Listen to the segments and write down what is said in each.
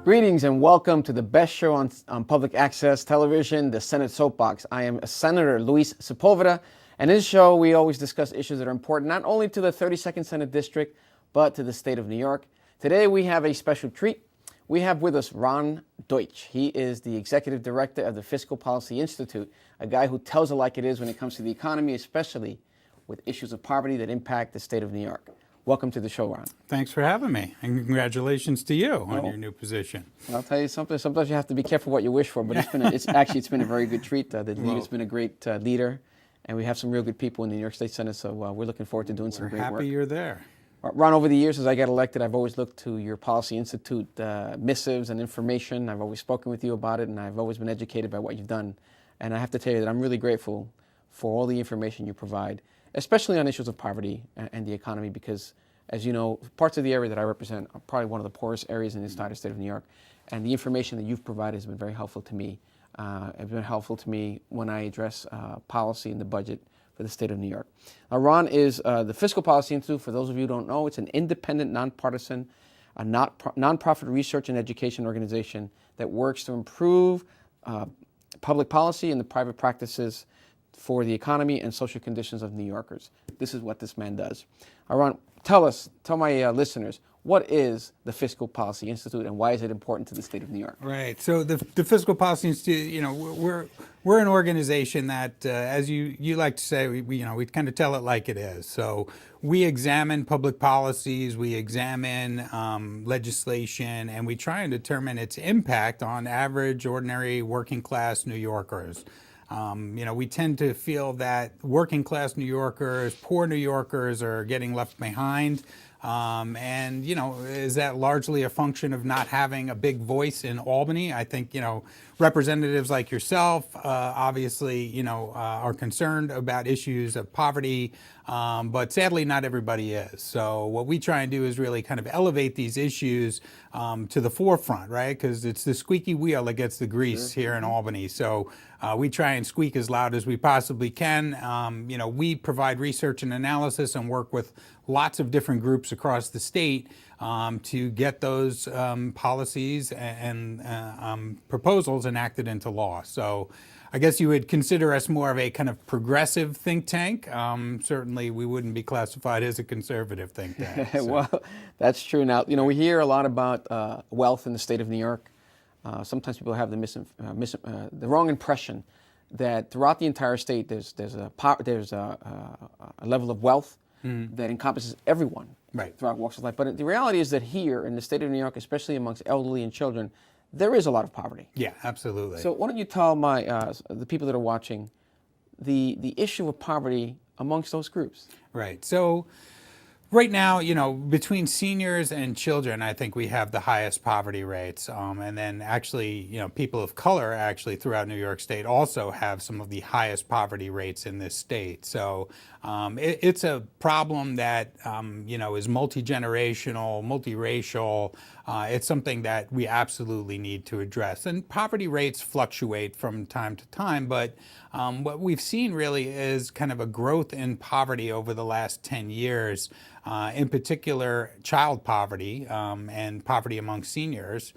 Greetings and welcome to the best show on public access television, the Senate Soapbox. I am Senator Luis Sepúlveda, and in this show we always discuss issues that are important not only to the 32nd Senate District, but to the state of New York. Today we have a special treat. We have with us Ron Deutsch. He is the Executive Director of the Fiscal Policy Institute, a guy who tells it like it is when it comes to the economy, especially with issues of poverty that impact the state of New York. Welcome to the show, Ron. Thanks for having me, and congratulations to you on your new position. I'll tell you something. Sometimes you have to be careful what you wish for, but it's been a very good treat. The leader's been a great leader, and we have some real good people in the New York State Senate. So we're looking forward to doing some great work. We're happy you're there. Ron, over the years as I got elected, I've always looked to your Policy Institute missives and information. I've always spoken with you about it, and I've always been educated by what you've done. And I have to tell you that I'm really grateful for all the information you provide, especially on issues of poverty and the economy, because as you know, parts of the area that I represent are probably one of the poorest areas in the entire state of New York. And the information that you've provided has been very helpful to me. It's been helpful to me when I address policy and the budget for the state of New York. Now, Ron is the Fiscal Policy Institute. For those of you who don't know, it's an independent, nonpartisan, nonprofit research and education organization that works to improve public policy and the private practices for the economy and social conditions of New Yorkers. This is what this man does. Ron, tell my listeners, what is the Fiscal Policy Institute and why is it important to the state of New York? Right. So the Fiscal Policy Institute, you know, we're an organization that, as you like to say, we kind of tell it like it is. So we examine public policies, we examine legislation, and we try and determine its impact on average, ordinary, working class New Yorkers. We tend to feel that working class New Yorkers, poor New Yorkers are getting left behind. Is that largely a function of not having a big voice in Albany? I think, representatives like yourself, obviously, are concerned about issues of poverty, but sadly not everybody is. So what we try and do is really kind of elevate these issues to the forefront, right? Because it's the squeaky wheel that gets the grease here in Albany. So we try and squeak as loud as we possibly can. We provide research and analysis and work with lots of different groups across the state to get those policies and proposals enacted into law. So I guess you would consider us more of a kind of progressive think tank. Certainly we wouldn't be classified as a conservative think tank. So. Well, that's true. Now, we hear a lot about wealth in the state of New York. Sometimes people have the wrong impression that throughout the entire state there's a level of wealth that encompasses everyone throughout walks of life. But the reality is that here in the state of New York, especially amongst elderly and children, there is a lot of poverty. Yeah, absolutely. So why don't you tell the people that are watching the issue of poverty amongst those groups? Right. So right now, between seniors and children, I think we have the highest poverty rates. And then actually, people of color actually throughout New York State also have some of the highest poverty rates in this state. So it's a problem that, is multi-generational, multiracial. It's something that we absolutely need to address. And poverty rates fluctuate from time to time, but what we've seen really is kind of a growth in poverty over the last 10 years, in particular child poverty and poverty among seniors.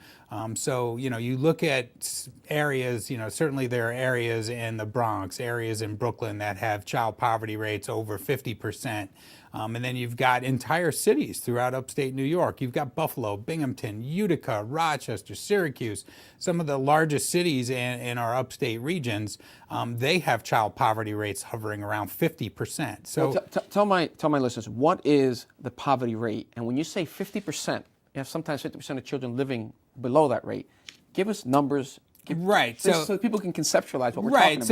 So, you look at areas, certainly there are areas in the Bronx, areas in Brooklyn that have child poverty rates over 50%. And then you've got entire cities throughout upstate New York. You've got Buffalo, Binghamton, Utica, Rochester, Syracuse, some of the largest cities in our upstate regions. They have child poverty rates hovering around 50%. So tell my listeners, what is the poverty rate? And when you say 50%, you have sometimes 50% of children living below that rate. Give us numbers. Right. So people can conceptualize what we're talking about.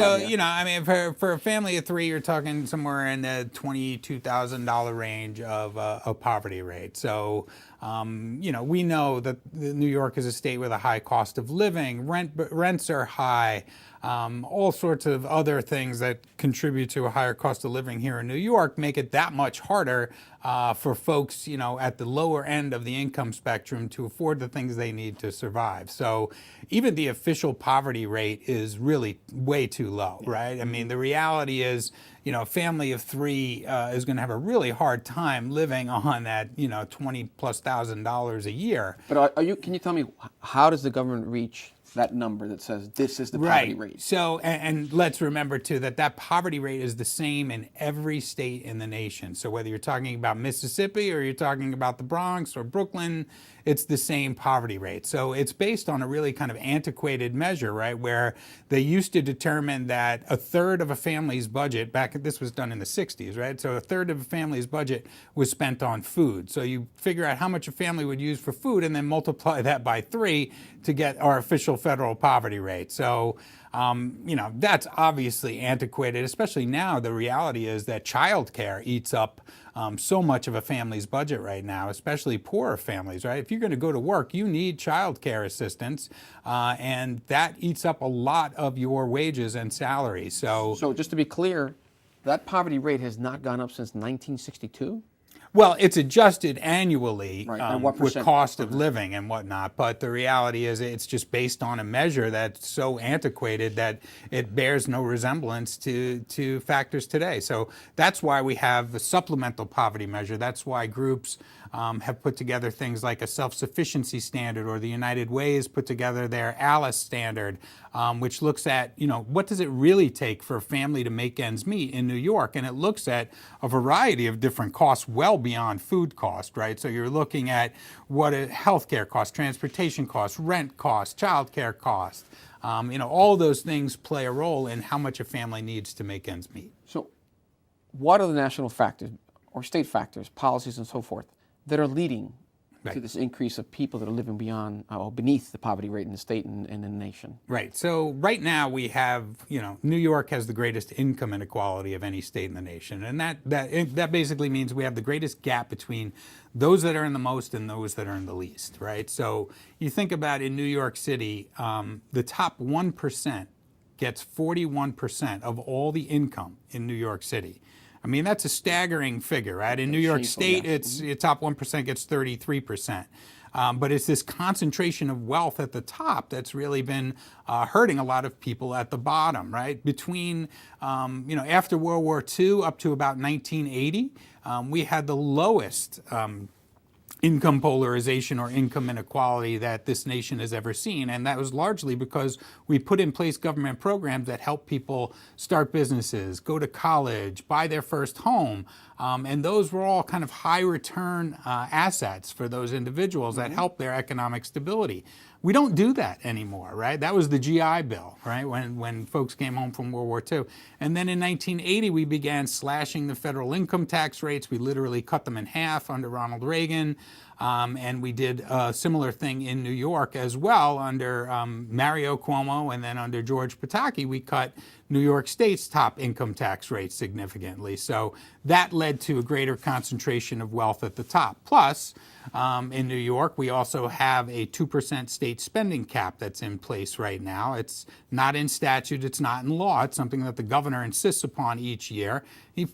Right. So, for a family of three, you're talking somewhere in the $22,000 range of poverty rate. So, we know that New York is a state with a high cost of living. Rents are high. All sorts of other things that contribute to a higher cost of living here in New York make it that much harder for folks, at the lower end of the income spectrum to afford the things they need to survive. So even the official official poverty rate is really way too low, right? I mean, the reality is, a family of three is going to have a really hard time living on that, $20,000+ a year. But can you tell me, how does the government reach that number that says this is the poverty rate? So, and let's remember too that poverty rate is the same in every state in the nation. So whether you're talking about Mississippi or you're talking about the Bronx or Brooklyn, it's the same poverty rate. So it's based on a really kind of antiquated measure, right? Where they used to determine that a third of a family's budget, this was done in the 60s, right? So a third of a family's budget was spent on food. So you figure out how much a family would use for food and then multiply that by 3 to get our official federal poverty rate. So, that's obviously antiquated, especially now. The reality is that childcare eats up so much of a family's budget right now, especially poorer families, right? If you're going to go to work, you need childcare assistance, and that eats up a lot of your wages and salary. So just to be clear, that poverty rate has not gone up since 1962? Well, it's adjusted annually with percent? cost of living and whatnot, but the reality is it's just based on a measure that's so antiquated that it bears no resemblance to factors today. So that's why we have a supplemental poverty measure. That's why groups have put together things like a self-sufficiency standard, or the United Way has put together their ALICE standard, which looks at, what does it really take for a family to make ends meet in New York? And it looks at a variety of different costs well beyond food cost, right? So you're looking at what healthcare costs, transportation costs, rent costs, childcare costs. All those things play a role in how much a family needs to make ends meet. So what are the national factors or state factors, policies and so forth, that are leading to this increase of people that are living beyond or beneath the poverty rate in the state and in the nation? Right. So right now we have, New York has the greatest income inequality of any state in the nation. And that basically means we have the greatest gap between those that are in the most and those that are in the least, right? So you think about in New York City, the top 1% gets 41% of all the income in New York City. I mean, that's a staggering figure, right? In New York State, it's top 1% gets 33%. But it's this concentration of wealth at the top that's really been hurting a lot of people at the bottom, right? Between, after World War II up to about 1980, we had the lowest income polarization or income inequality that this nation has ever seen. And that was largely because we put in place government programs that help people start businesses, go to college, buy their first home. And those were all kind of high return assets for those individuals that help their economic stability. We don't do that anymore, right? That was the GI Bill, right? When folks came home from World War II. And then in 1980, we began slashing the federal income tax rates. We literally cut them in half under Ronald Reagan. And we did a similar thing in New York as well under Mario Cuomo, and then under George Pataki, we cut New York State's top income tax rate significantly. So that led to a greater concentration of wealth at the top. Plus, in New York, we also have a 2% state spending cap that's in place right now. It's not in statute, it's not in law. It's something that the governor insists upon each year. He,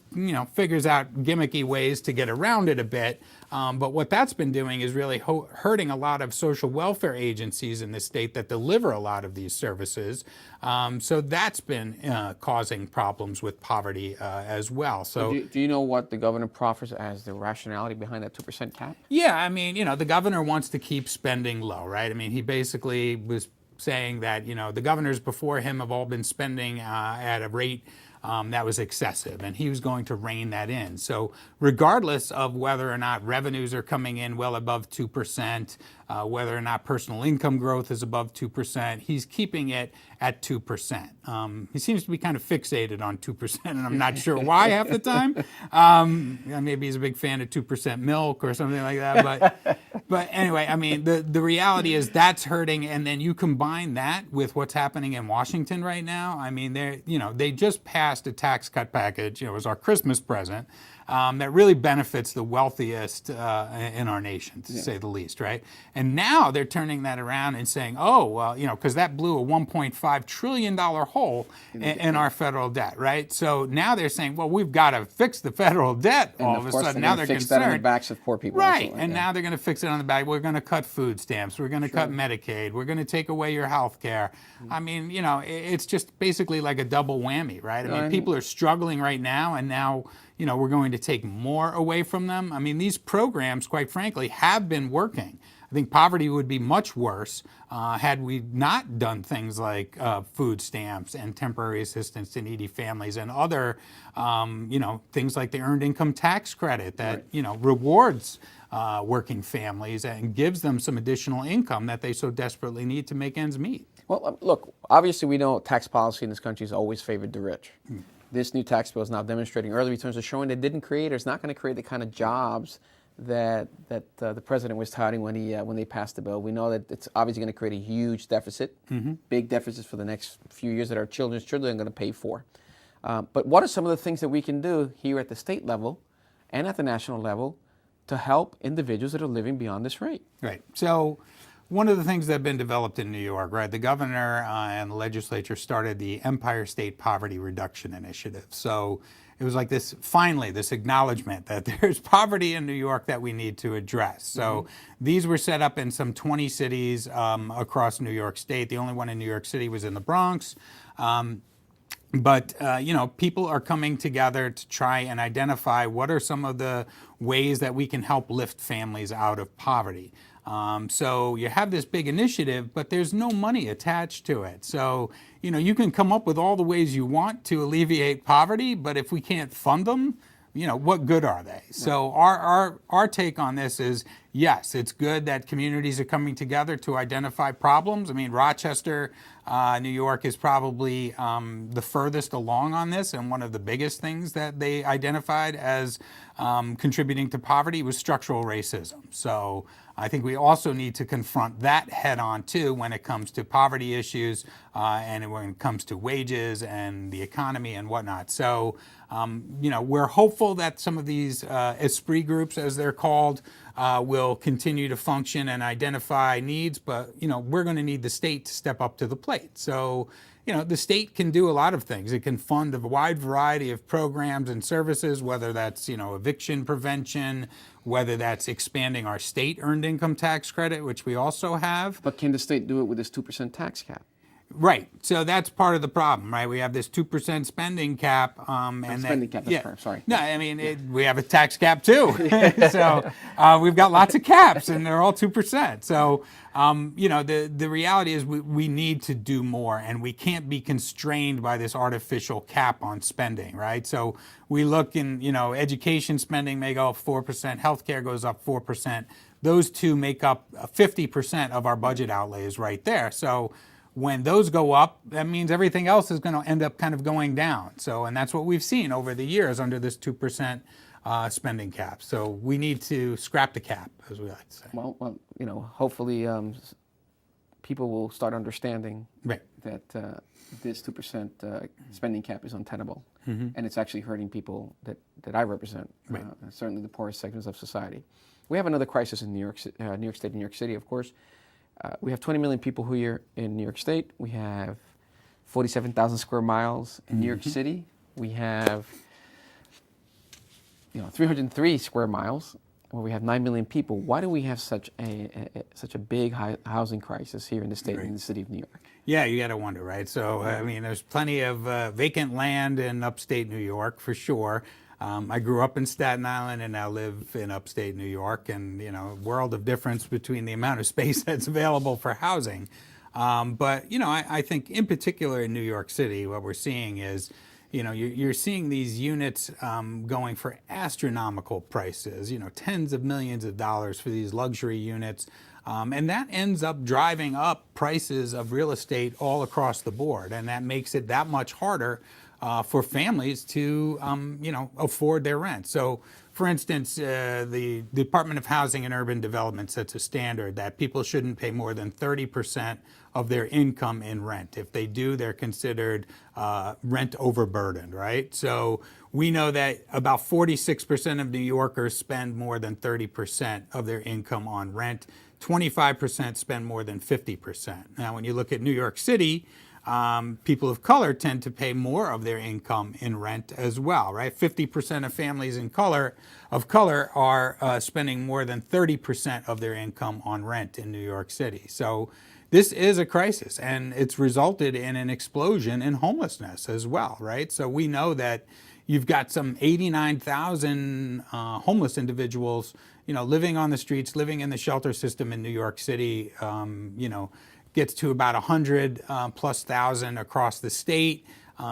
figures out gimmicky ways to get around it a bit. But what that's been doing is really hurting a lot of social welfare agencies in the state that deliver a lot of these services. So that's been causing problems with poverty as well. So do you know what the governor proffers as the rationality behind that 2% cap? Yeah, I mean, the governor wants to keep spending low, right? I mean, he basically was saying that, the governors before him have all been spending at a rate that was excessive, and he was going to rein that in. So regardless of whether or not revenues are coming in well above 2%, whether or not personal income growth is above 2%, he's keeping it at 2%. He seems to be kind of fixated on 2%, and I'm not sure why half the time. Maybe he's a big fan of 2% milk or something like that. But anyway, I mean, the reality is that's hurting, and then you combine that with what's happening in Washington right now. I mean, they just passed a tax cut package. It was our Christmas present. that really benefits the wealthiest in our nation, to say the least, right? And now they're turning that around and saying, oh, well, because that blew a $1.5 trillion hole in our federal debt, right? So now they're saying, well, we've got to fix the federal debt all of a sudden. Now they're fix concerned. That on the backs of poor people. Right, and now they're going to fix it on the back. We're going to cut food stamps. We're going to cut Medicaid. We're going to take away your health care. I mean, it's just basically like a double whammy, right? I mean, people are struggling right now, and now, we're going to take more away from them. I mean, these programs, quite frankly, have been working. I think poverty would be much worse had we not done things like food stamps and temporary assistance to needy families and other, things like the earned income tax credit that, rewards working families and gives them some additional income that they so desperately need to make ends meet. Well, look, obviously we know tax policy in this country has always favored the rich. This new tax bill is now demonstrating early returns are showing it didn't create or it's not going to create the kind of jobs that the president was touting when they passed the bill. We know that it's obviously going to create a huge deficit, big deficits for the next few years that our children are going to pay for. But what are some of the things that we can do here at the state level and at the national level to help individuals that are living beyond this rate? Right. So one of the things that have been developed in New York, right, the governor and the legislature started the Empire State Poverty Reduction Initiative. So it was like this acknowledgement that there's poverty in New York that we need to address. So these were set up in some 20 cities across New York State. The only one in New York City was in the Bronx. But people are coming together to try and identify what are some of the ways that we can help lift families out of poverty. So you have this big initiative, but there's no money attached to it. So, you can come up with all the ways you want to alleviate poverty, but if we can't fund them, what good are they? So our take on this is, yes, it's good that communities are coming together to identify problems. I mean, Rochester, New York is probably the furthest along on this, and one of the biggest things that they identified as contributing to poverty was structural racism. So I think we also need to confront that head on too when it comes to poverty issues and when it comes to wages and the economy and whatnot. So, we're hopeful that some of these esprit groups, as they're called, will continue to function and identify needs, but, we're going to need the state to step up to the plate. So, the state can do a lot of things. It can fund a wide variety of programs and services, whether that's, eviction prevention, whether that's expanding our state earned income tax credit, which we also have. But can the state do it with this 2% tax cap? Right. So that's part of the problem, right? We have this 2% spending cap. Spending cap, that's correct. Sorry. No, I mean, we have a tax cap too. So we've got lots of caps and they're all 2%. So, the reality is we need to do more and we can't be constrained by this artificial cap on spending, right? So we look in, education spending may go up 4%, healthcare goes up 4%. Those two make up 50% of our budget outlays right there. So when those go up, that means everything else is going to end up kind of going down. So, and that's what we've seen over the years under this 2% spending cap. So we need to scrap the cap, as we like to say. Well, hopefully people will start understanding that this 2% spending cap is untenable, and it's actually hurting people that I represent, certainly the poorest segments of society. We have another crisis in New York State, New York City, of course. We have 20 million people here in New York State. We have 47,000 square miles in New York City. We have 303 square miles where we have 9 million people. Why do we have such a big housing crisis here in the state and in the city of New York? Yeah, you got to wonder, right? So, I mean, there's plenty of vacant land in upstate New York, for sure. I grew up in Staten Island and now live in upstate New York, and a world of difference between the amount of space that's available for housing. But I think in particular in New York City, what we're seeing is, you're seeing these units going for astronomical prices, tens of millions of dollars for these luxury units. And that ends up driving up prices of real estate all across the board, and that makes it that much harder for families to, afford their rent. So, for instance, the Department of Housing and Urban Development sets a standard that people shouldn't pay more than 30% of their income in rent. If they do, they're considered rent overburdened, right? So we know that about 46% of New Yorkers spend more than 30% of their income on rent. 25% spend more than 50%. Now, when you look at New York City, people of color tend to pay more of their income in rent as well, right? 50% of families of color are spending more than 30% of their income on rent in New York City. So this is a crisis, and it's resulted in an explosion in homelessness as well, right? So we know that you've got some 89,000 homeless individuals, living on the streets, living in the shelter system in New York City. Gets to about 100 plus thousand across the state.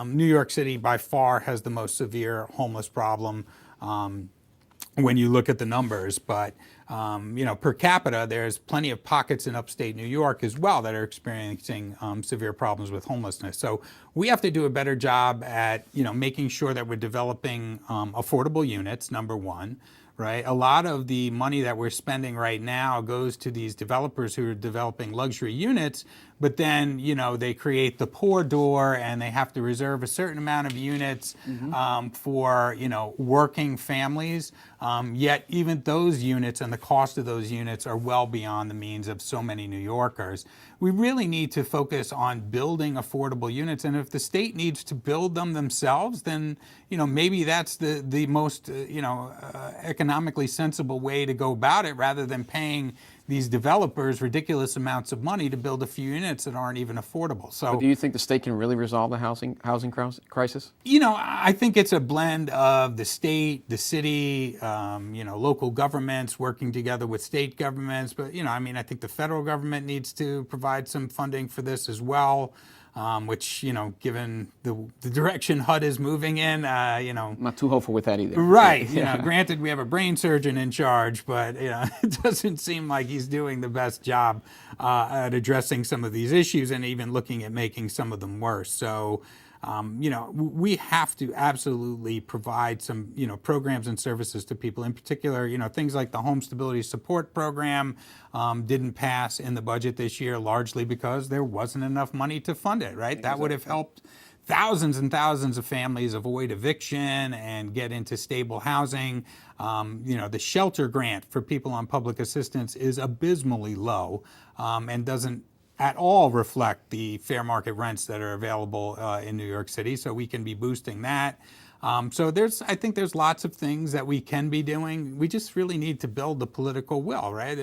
New York City by far has the most severe homeless problem when you look at the numbers. But per capita, there's plenty of pockets in upstate New York as well that are experiencing severe problems with homelessness. So we have to do a better job at making sure that we're developing affordable units, number one. Right. A lot of the money that we're spending right now goes to these developers who are developing luxury units, but then, they create the poor door and they have to reserve a certain amount of units for, working families. Yet even those units and the cost of those units are well beyond the means of so many New Yorkers. We really need to focus on building affordable units. And if the state needs to build them themselves, then, maybe that's the most, economically sensible way to go about it, rather than paying these developers ridiculous amounts of money to build a few units that aren't even affordable. So, but do you think the state can really resolve the housing crisis? I think it's a blend of the state, the city, local governments working together with state governments. But, I think the federal government needs to provide some funding for this as well. Which, given the direction HUD is moving in, I'm not too hopeful with that either. Right. Granted, we have a brain surgeon in charge, but, it doesn't seem like he's doing the best job at addressing some of these issues and even looking at making some of them worse. So, we have to absolutely provide some, programs and services to people. In particular, things like the Home Stability Support Program didn't pass in the budget this year, largely because there wasn't enough money to fund it, right? That would have helped thousands and thousands of families avoid eviction and get into stable housing. The shelter grant for people on public assistance is abysmally low and doesn't at all reflect the fair market rents that are available in New York City. So we can be boosting that. So I think there's lots of things that we can be doing. We just really need to build the political will, right?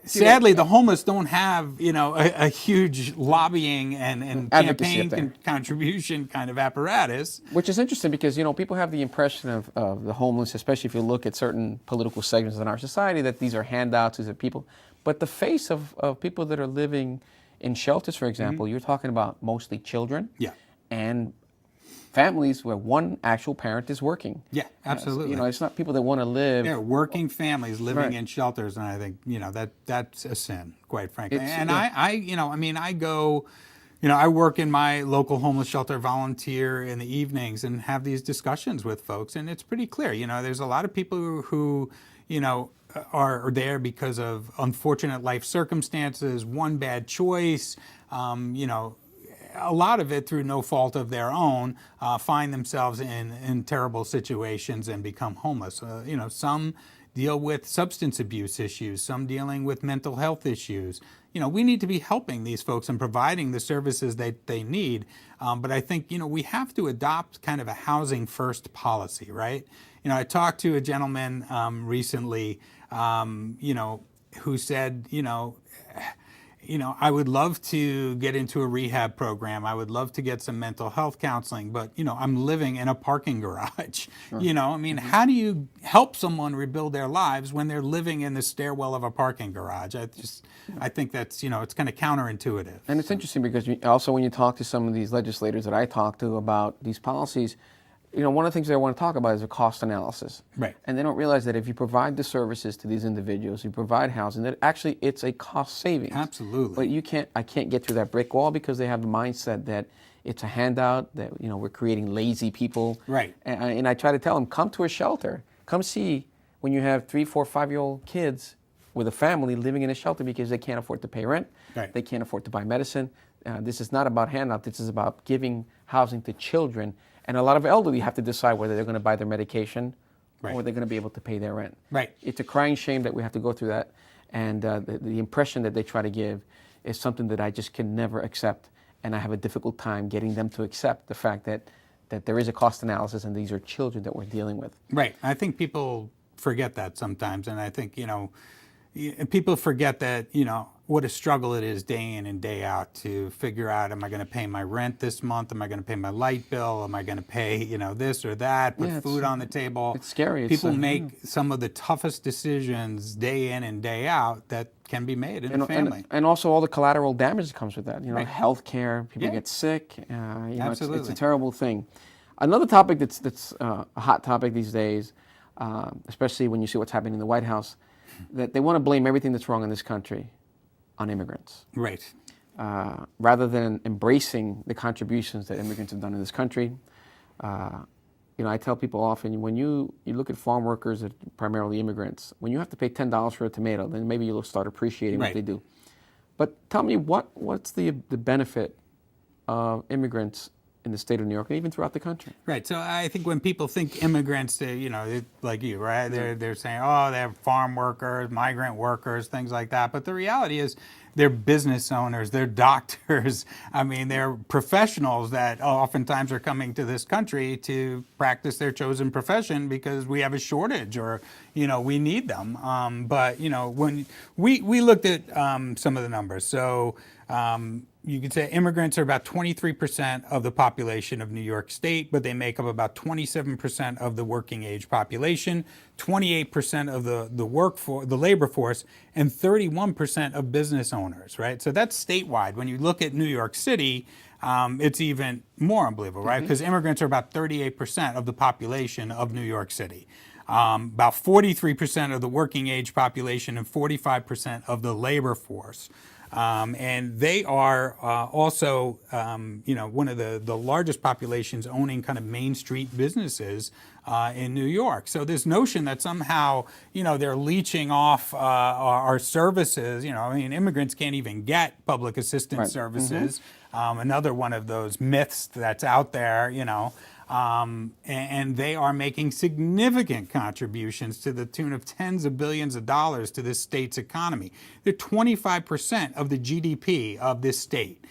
Sadly, the homeless don't have, a huge lobbying and campaign contribution kind of apparatus. Which is interesting because, people have the impression of the homeless, especially if you look at certain political segments in our society, that these are handouts, these are people. But the face of people that are living in shelters, for example, you're talking about mostly children and families where one actual parent is working. Yeah, absolutely. It's not people that want to live. Yeah, working families living in shelters, and I think that's a sin, quite frankly. I go. I work in my local homeless shelter, volunteer in the evenings, and have these discussions with folks, and it's pretty clear. There's a lot of people who are there because of unfortunate life circumstances, one bad choice, a lot of it through no fault of their own, find themselves in terrible situations and become homeless. Some deal with substance abuse issues, some dealing with mental health issues. We need to be helping these folks and providing the services that they need. But I think, we have to adopt kind of a housing first policy, right? I talked to a gentleman recently, who said, I would love to get into a rehab program. I would love to get some mental health counseling, but, I'm living in a parking garage. Sure. How do you help someone rebuild their lives when they're living in the stairwell of a parking garage? I think that's, it's kind of counterintuitive. And it's interesting because also when you talk to some of these legislators that I talk to about these policies, one of the things they want to talk about is a cost analysis. Right. And they don't realize that if you provide the services to these individuals, you provide housing, that actually it's a cost savings. Absolutely. But I can't get through that brick wall because they have the mindset that it's a handout, that, we're creating lazy people. Right. And I try to tell them, come to a shelter. Come see when you have 3, 4, 5-year-old kids with a family living in a shelter because they can't afford to pay rent. Right. They can't afford to buy medicine. This is not about handout. This is about giving housing to children. And a lot of elderly have to decide whether they're going to buy their medication Right. or they're going to be able to pay their rent. Right. It's a crying shame that we have to go through that. And the impression that they try to give is something that I just can never accept. And I have a difficult time getting them to accept the fact that there is a cost analysis and these are children that we're dealing with. Right. I think people forget that sometimes. And I think, people forget that, what a struggle it is day in and day out to figure out, am I going to pay my rent this month? Am I going to pay my light bill? Am I going to pay, this or that? Put food on the table. It's scary. People make some of the toughest decisions day in and day out that can be made in a family. And also all the collateral damage that comes with that. Right. Health care, people get sick. Absolutely. It's a terrible thing. Another topic that's a hot topic these days, especially when you see what's happening in the White House, that they want to blame everything that's wrong in this country on immigrants. Right. Rather than embracing the contributions that immigrants have done in this country. I tell people often, when you look at farm workers, that are primarily immigrants, when you have to pay $10 for a tomato, then maybe you'll start appreciating what they do. But tell me, what's the benefit of immigrants in the state of New York and even throughout the country? Right. So I think when people think immigrants, they're like you, right? They're saying, oh, they're farm workers, migrant workers, things like that. But the reality is they're business owners, they're doctors. I mean, they're professionals that oftentimes are coming to this country to practice their chosen profession because we have a shortage or, we need them. But when we looked at some of the numbers, so you could say immigrants are about 23% of the population of New York State, but they make up about 27% of the working age population, 28% of the workforce, the labor force, and 31% of business owners, right? So that's statewide. When you look at New York City, it's even more unbelievable, right? Because immigrants are about 38% of the population of New York City. About 43% of the working age population and 45% of the labor force. And they are also, one of the largest populations owning kind of Main Street businesses in New York. So this notion that somehow, they're leeching off our services, immigrants can't even get public assistance services. Another one of those myths that's out there, and they are making significant contributions to the tune of tens of billions of dollars to this state's economy. They're 25% of the GDP of this state.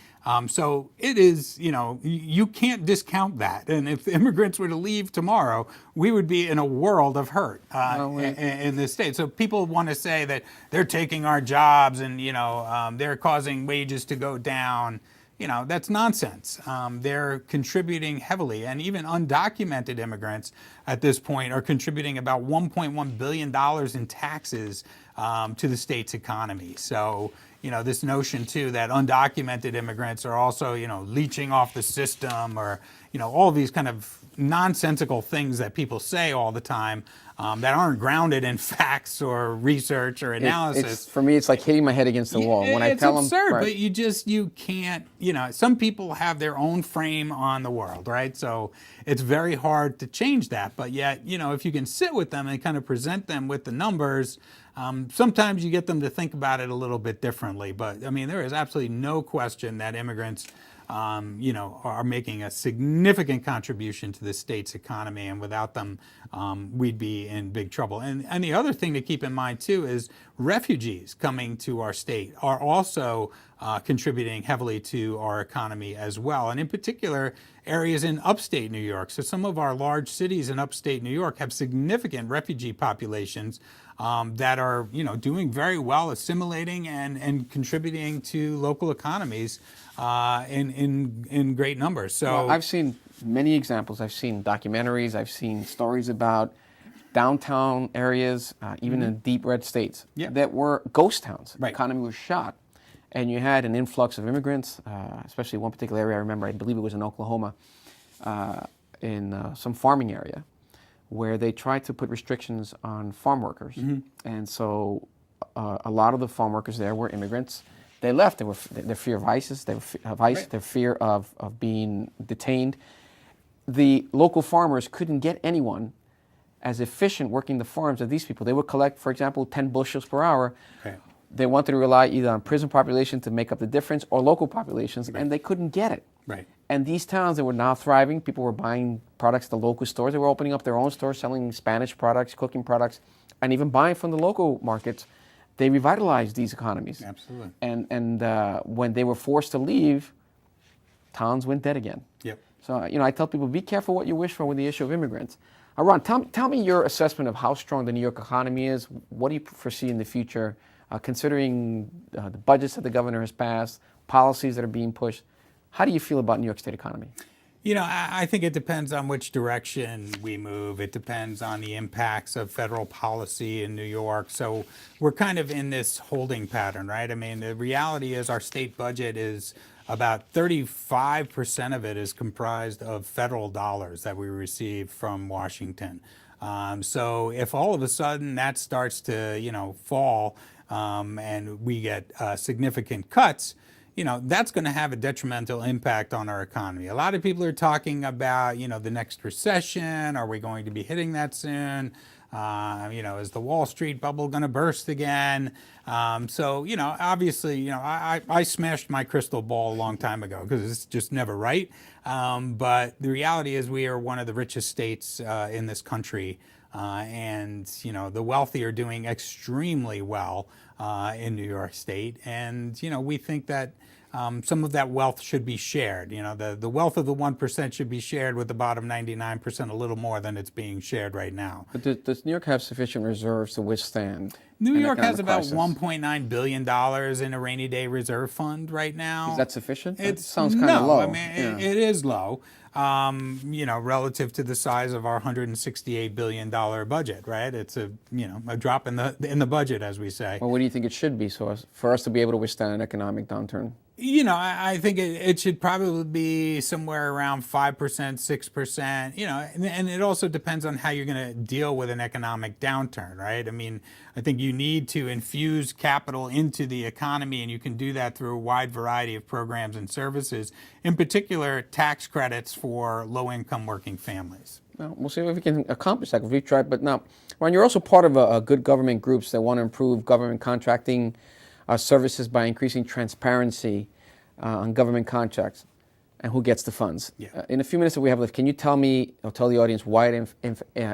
So it is, you can't discount that. And if immigrants were to leave tomorrow, we would be in a world of hurt in this state. So people want to say that they're taking our jobs and, they're causing wages to go down. That's nonsense. They're contributing heavily, and even undocumented immigrants at this point are contributing about $1.1 billion in taxes to the state's economy. So, this notion, too, that undocumented immigrants are also, leeching off the system or, all these kind of nonsensical things that people say all the time that aren't grounded in facts or research or analysis. For me, it's like hitting my head against the wall. When I tell them, it's absurd, but you can't, some people have their own frame on the world, right? So it's very hard to change that. But yet, if you can sit with them and kind of present them with the numbers, sometimes you get them to think about it a little bit differently. But I mean, there is absolutely no question that immigrants are making a significant contribution to the state's economy, and without them, we'd be in big trouble. And the other thing to keep in mind, too, is refugees coming to our state are also contributing heavily to our economy as well, and in particular, areas in upstate New York. So some of our large cities in upstate New York have significant refugee populations that are, doing very well, assimilating and contributing to local economies in great numbers. So well, I've seen many examples. I've seen documentaries. I've seen stories about downtown areas, even in deep red states, that were ghost towns. Right. The economy was shot. And you had an influx of immigrants, especially one particular area I remember, I believe it was in Oklahoma. in some farming area where they tried to put restrictions on farm workers. And so a lot of the farm workers there were immigrants. They left. They were their fear of ISIS, their fear of being detained. The local farmers couldn't get anyone as efficient working the farms as these people. They would collect, for example, 10 bushels per hour. They wanted to rely either on prison population to make up the difference or local populations, and they couldn't get it. And these towns that were now thriving, people were buying products at the local stores. They were opening up their own stores, selling Spanish products, cooking products, and even buying from the local markets. They revitalized these economies. Absolutely. And when they were forced to leave, towns went dead again. So, I tell people, be careful what you wish for with the issue of immigrants. Ron, tell me your assessment of how strong the New York economy is. What do you foresee in the future, considering the budgets that the governor has passed, policies that are being pushed? How do you feel about New York State economy? I think it depends on which direction we move. It depends on the impacts of federal policy in New York. So we're kind of in this holding pattern, right? I mean, the reality is our state budget is about 35% of it is comprised of federal dollars that we receive from Washington. So if all of a sudden that starts to, fall and we get significant cuts, that's going to have a detrimental impact on our economy. A lot of people are talking about, the next recession. Are we going to be hitting that soon? Is the Wall Street bubble going to burst again? Obviously, I smashed my crystal ball a long time ago because it's just never right. But the reality is we are one of the richest states in this country. And the wealthy are doing extremely well in New York State. And, we think that some of that wealth should be shared. The wealth of the 1% should be shared with the bottom 99%, a little more than it's being shared right now. But does New York have sufficient reserves to withstand? New York has about $1.9 billion in a rainy day reserve fund right now. Is that sufficient? It sounds kind of low. I mean, it is low. Relative to the size of our $168 billion budget, right? It's a drop in the budget, as we say. Well, what do you think it should be for us to be able to withstand an economic downturn? I think it should probably be somewhere around 5%, 6%, and it also depends on how you're going to deal with an economic downturn, right? I mean, I think you need to infuse capital into the economy, and you can do that through a wide variety of programs and services, in particular tax credits for low-income working families. Well, we'll see if we can accomplish that. We've tried, but now, Ron, you're also part of a good government groups that want to improve government contracting services by increasing transparency on government contracts and who gets the funds. In a few minutes that we have left, can you tell me or tell the audience why it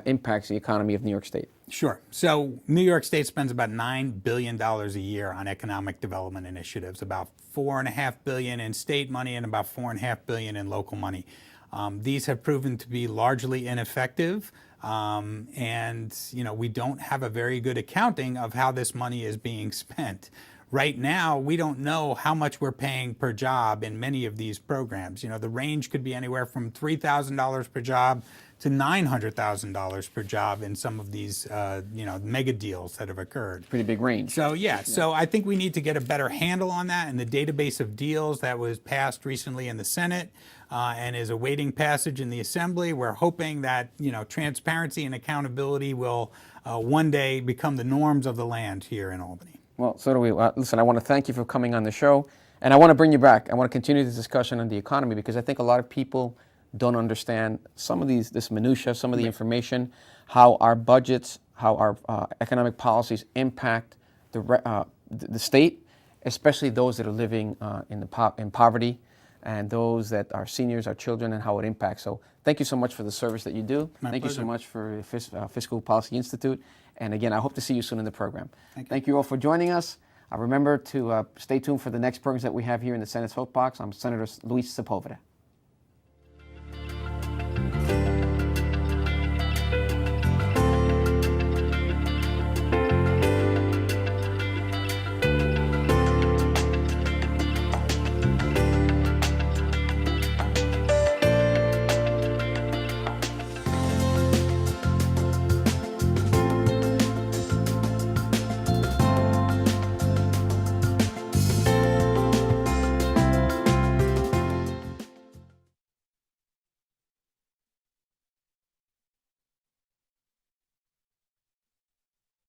impacts the economy of New York State? Sure. So New York State spends about $9 billion a year on economic development initiatives, about $4.5 billion in state money and about $4.5 billion in local money. These have proven to be largely ineffective. And we don't have a very good accounting of how this money is being spent. Right now, we don't know how much we're paying per job in many of these programs. The range could be anywhere from $3,000 per job to $900,000 per job in some of these, mega deals that have occurred. Pretty big range. So, so I think we need to get a better handle on that. And the database of deals that was passed recently in the Senate and is awaiting passage in the Assembly, we're hoping that, transparency and accountability will one day become the norms of the land here in Albany. Well, so do we. Listen, I want to thank you for coming on the show, and I want to bring you back. I want to continue this discussion on the economy because I think a lot of people don't understand some of this minutia, some of the information, how our budgets, how our economic policies impact the state, especially those that are living in poverty, and those that are seniors, our children, and how it impacts. So thank you so much for the service that you do. Thank you so much for Fiscal Policy Institute. And again, I hope to see you soon in the program. Thank you all for joining us. Remember to stay tuned for the next programs that we have here in the Senate's Hope Box. I'm Senator Luis Sepúlveda.